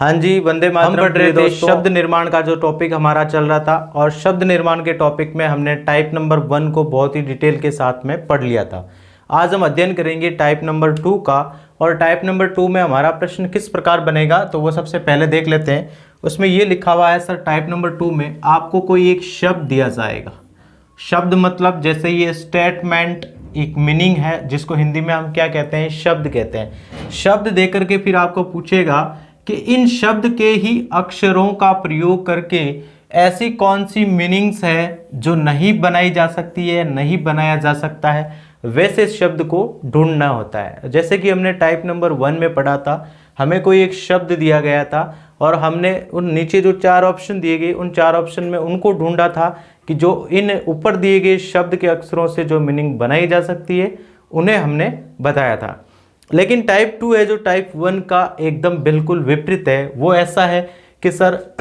हाँ जी, वंदे मातरम। हम पढ़ रहे थे शब्द निर्माण का जो टॉपिक हमारा चल रहा था, और शब्द निर्माण के टॉपिक में हमने टाइप नंबर 1 को बहुत ही डिटेल के साथ में पढ़ लिया था। आज हम अध्ययन करेंगे टाइप नंबर 2 का, और टाइप नंबर 2 में हमारा प्रश्न किस प्रकार बनेगा तो वो सबसे पहले देख लेते हैं। उसमें ये लिखा हुआ है सर, टाइप नंबर 2 में आपको कोई एक शब्द दिया जाएगा। शब्द मतलब जैसे ये स्टेटमेंट एक मीनिंग है, जिसको हिंदी में हम क्या कहते हैं, शब्द कहते हैं। शब्द दे करके फिर आपको पूछेगा कि इन शब्द के ही अक्षरों का प्रयोग करके ऐसी कौन सी मीनिंग्स है जो नहीं बनाई जा सकती है, नहीं बनाया जा सकता है, वैसे शब्द को ढूंढना होता है। जैसे कि हमने टाइप नंबर 1 में पढ़ा था, हमें कोई एक शब्द दिया गया था और हमने उन नीचे जो 4 ऑप्शन दिए गए, उन 4 ऑप्शन में उनको ढूंढा था कि जो इन ऊपर दिए गए शब्द के अक्षरों से जो मीनिंग बनाई जा सकती है उन्हें हमने बताया था। लेकिन टाइप 2 है जो टाइप 1 का एकदम बिल्कुल विपरीत है। वो ऐसा है कि सर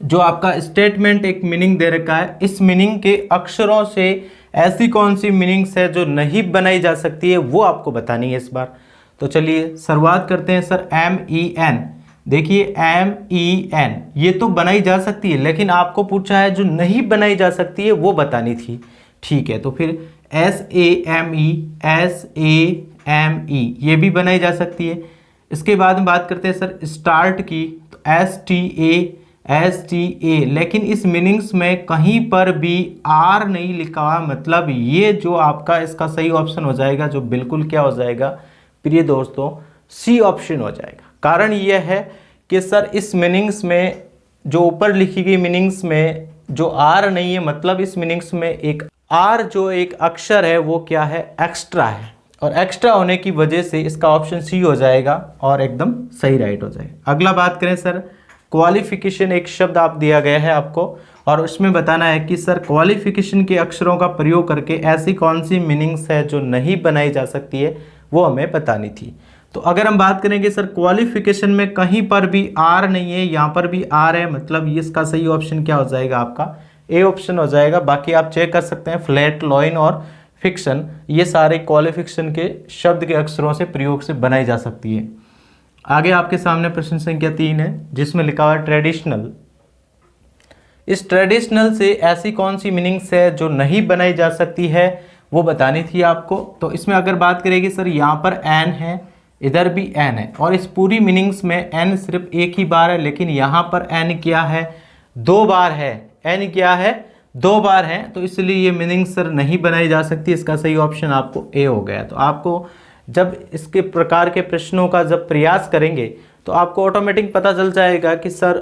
जो आपका स्टेटमेंट एक मीनिंग दे रखा है, इस मीनिंग के अक्षरों से ऐसी कौन सी मीनिंग्स है जो नहीं बनाई जा सकती है, वो आपको बतानी है इस बार। तो चलिए शुरुआत करते हैं सर। MEN, देखिए MEN ये तो बनाई जा सकती है, लेकिन आपको पूछा है जो नहीं बनाई जा सकती है वो बतानी थी। ठीक है, तो फिर SAME ये भी बनाई जा सकती है। इसके बाद में बात करते हैं सर स्टार्ट की, तो STA, लेकिन इस मीनिंग्स में कहीं पर भी R नहीं लिखा हुआ, मतलब ये जो आपका इसका सही ऑप्शन हो जाएगा, जो बिल्कुल क्या हो जाएगा प्रिय दोस्तों, C ऑप्शन हो जाएगा। कारण यह है कि सर इस मीनिंग्स में जो ऊपर लिखी गई मीनिंग्स में जो R नहीं है, मतलब इस मीनिंग्स में एक R जो एक अक्षर है वो क्या है, एक्स्ट्रा है, और एक्स्ट्रा होने की वजह से इसका ऑप्शन C हो जाएगा और एकदम सही राइट हो जाएगा। अगला बात करें सर क्वालिफिकेशन, एक शब्द आप दिया गया है आपको, और उसमें बताना है कि सर क्वालिफिकेशन के अक्षरों का प्रयोग करके ऐसी कौन सी मीनिंग्स है जो नहीं बनाई जा सकती है, वो हमें बतानी थी। तो अगर हम बात करेंगे सर क्वालिफिकेशन में कहीं पर भी R नहीं है, यहाँ पर भी R है, मतलब ये इसका सही ऑप्शन क्या हो जाएगा, आपका A ऑप्शन हो जाएगा। बाकी आप चेक कर सकते हैं फ्लैट, लॉइन और फिक्शन, ये सारे क्वालिफिकेशन के शब्द के अक्षरों से प्रयोग से बनाई जा सकती है। आगे आपके सामने प्रश्न संख्या 3 है, जिसमें लिखा हुआ है ट्रेडिशनल। इस ट्रेडिशनल से ऐसी कौन सी मीनिंग्स है जो नहीं बनाई जा सकती है, वो बतानी थी आपको। तो इसमें अगर बात करेगी सर, यहाँ पर N है, इधर भी N है, और इस पूरी मीनिंग्स में N सिर्फ एक ही बार है, लेकिन यहाँ पर N क्या है, 2 बार है। N क्या है, 2 बार है, तो इसलिए ये मीनिंग सर नहीं बनाई जा सकती। इसका सही ऑप्शन आपको A हो गया। तो आपको जब इसके प्रकार के प्रश्नों का जब प्रयास करेंगे तो आपको ऑटोमेटिक पता चल जाएगा कि सर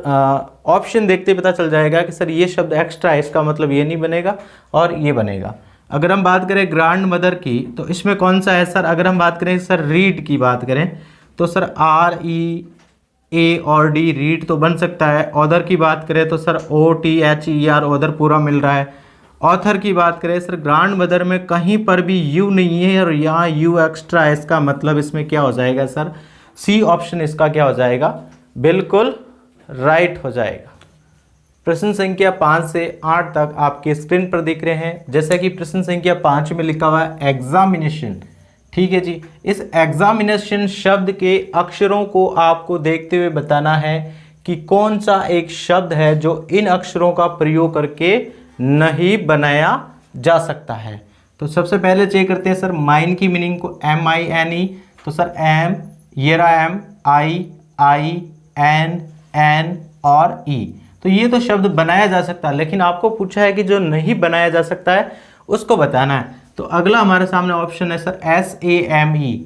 ऑप्शन देखते ही पता चल जाएगा कि सर ये शब्द एक्स्ट्रा है, इसका मतलब ये नहीं बनेगा और ये बनेगा। अगर हम बात करें ग्रैंड मदर की, तो इसमें कौन सा है सर, अगर हम बात करें सर रीड की बात करें तो सर REA और D रीड तो बन सकता है। ऑथर की बात करें तो सर OTHER ऑथर पूरा मिल रहा है। ऑथर की बात करें सर, ग्रैंड मदर में कहीं पर भी U नहीं है और यहाँ U एक्स्ट्रा है, इसका मतलब इसमें क्या हो जाएगा सर, C ऑप्शन इसका क्या हो जाएगा, बिल्कुल राइट हो जाएगा। प्रश्न संख्या 5 से 8 तक आपके स्क्रीन पर दिख रहे हैं। जैसे कि प्रश्न संख्या 5 में लिखा हुआ है एग्जामिनेशन। ठीक है जी, इस एग्जामिनेशन शब्द के अक्षरों को आपको देखते हुए बताना है कि कौन सा एक शब्द है जो इन अक्षरों का प्रयोग करके नहीं बनाया जा सकता है। तो सबसे पहले चेक करते हैं सर माइन की मीनिंग को, MINE, तो सर M, ये रहा M, I, N, N और E, तो ये तो शब्द बनाया जा सकता है, लेकिन आपको पूछा है कि जो नहीं बनाया जा सकता है उसको बताना है। तो अगला हमारे सामने ऑप्शन है सर SAME।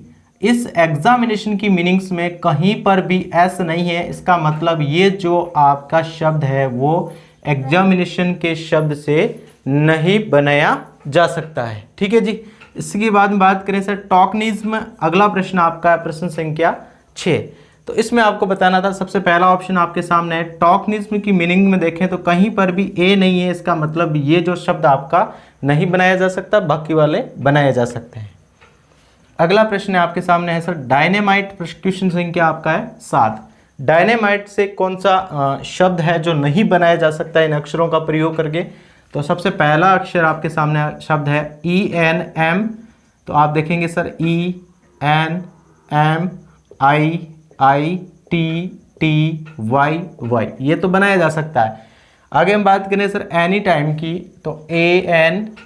इस एग्जामिनेशन की मीनिंग्स में कहीं पर भी S नहीं है, इसका मतलब ये जो आपका शब्द है वो एग्जामिनेशन के शब्द से नहीं बनाया जा सकता है। ठीक है जी। इसके बाद में बात करें सर टॉकनिज्म, अगला प्रश्न आपका है प्रश्न संख्या 6। तो इसमें आपको बताना था, सबसे पहला ऑप्शन आपके सामने है टॉकनिज्म की मीनिंग में देखें तो कहीं पर भी A नहीं है, इसका मतलब ये जो शब्द आपका नहीं बनाया जा सकता, बाकी वाले बनाए जा सकते हैं। अगला प्रश्न आपके सामने है सर डायनेमाइट, प्रश्न संख्या आपका है 7। डायनेमाइट से कौन सा शब्द है जो नहीं बनाया जा सकता इन अक्षरों का प्रयोग करके। तो सबसे पहला अक्षर आपके सामने शब्द है ENM, तो आप देखेंगे सर ENMIIT वाई, ये तो बनाया जा सकता है। आगे हम बात करें सर एनी टाइम की, तो ANYY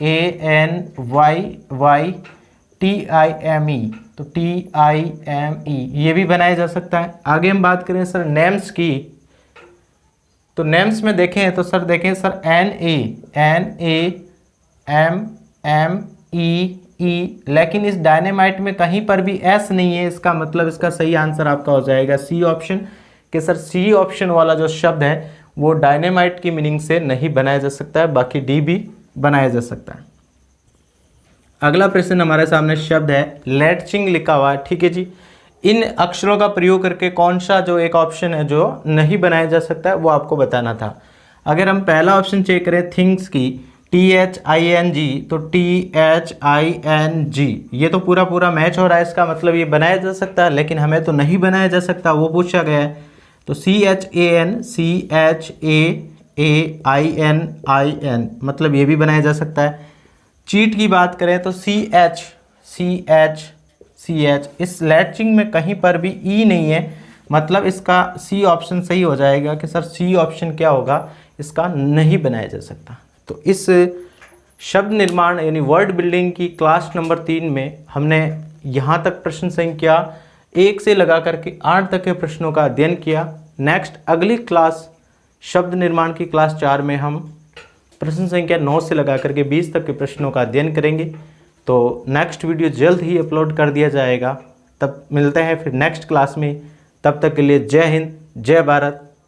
TIME, तो TIME ये भी बनाया जा सकता है। आगे हम बात करें सर नेम्स की, तो नेम्स में देखें तो सर देखें सर NAMMEE, लेकिन इस डायनेमाइट में कहीं पर भी S नहीं है, इसका मतलब इसका सही आंसर आपका हो जाएगा सी ऑप्शन, कि सर सी ऑप्शन वाला जो शब्द है वो डायनेमाइट की मीनिंग से नहीं बनाया जा सकता है, बाकी डी भी बनाया जा सकता है। अगला प्रश्न हमारे सामने शब्द है लैटचिंग लिखा हुआ है, ठीक है जी। इन अक्षरों का प्रयोग करके कौन सा जो एक ऑप्शन है जो नहीं बनाया जा सकता है वो आपको बताना था। अगर हम पहला ऑप्शन चेक करें थिंग्स की, THING, तो THING ये तो पूरा पूरा मैच हो रहा है, इसका मतलब ये बनाया जा सकता है, लेकिन हमें तो नहीं बनाया जा सकता, वो पूछा गया है। तो CHAN मतलब ये भी बनाया जा सकता है। चीट की बात करें तो CH, इस लैटचिंग में कहीं पर भी ई नहीं है, मतलब इसका सी ऑप्शन सही हो जाएगा कि सर सी ऑप्शन क्या होगा, इसका नहीं बनाया जा सकता। तो इस शब्द निर्माण यानी वर्ड बिल्डिंग की क्लास नंबर 3 में हमने यहाँ तक प्रश्न संख्या 1 से लगा करके 8 तक के प्रश्नों का अध्ययन किया। नेक्स्ट अगली क्लास शब्द निर्माण की क्लास 4 में हम प्रश्न संख्या 9 से लगा करके 20 तक के प्रश्नों का अध्ययन करेंगे। तो नेक्स्ट वीडियो जल्द ही अपलोड कर दिया जाएगा, तब मिलते हैं फिर नेक्स्ट क्लास में। तब तक के लिए जय हिंद, जय भारत।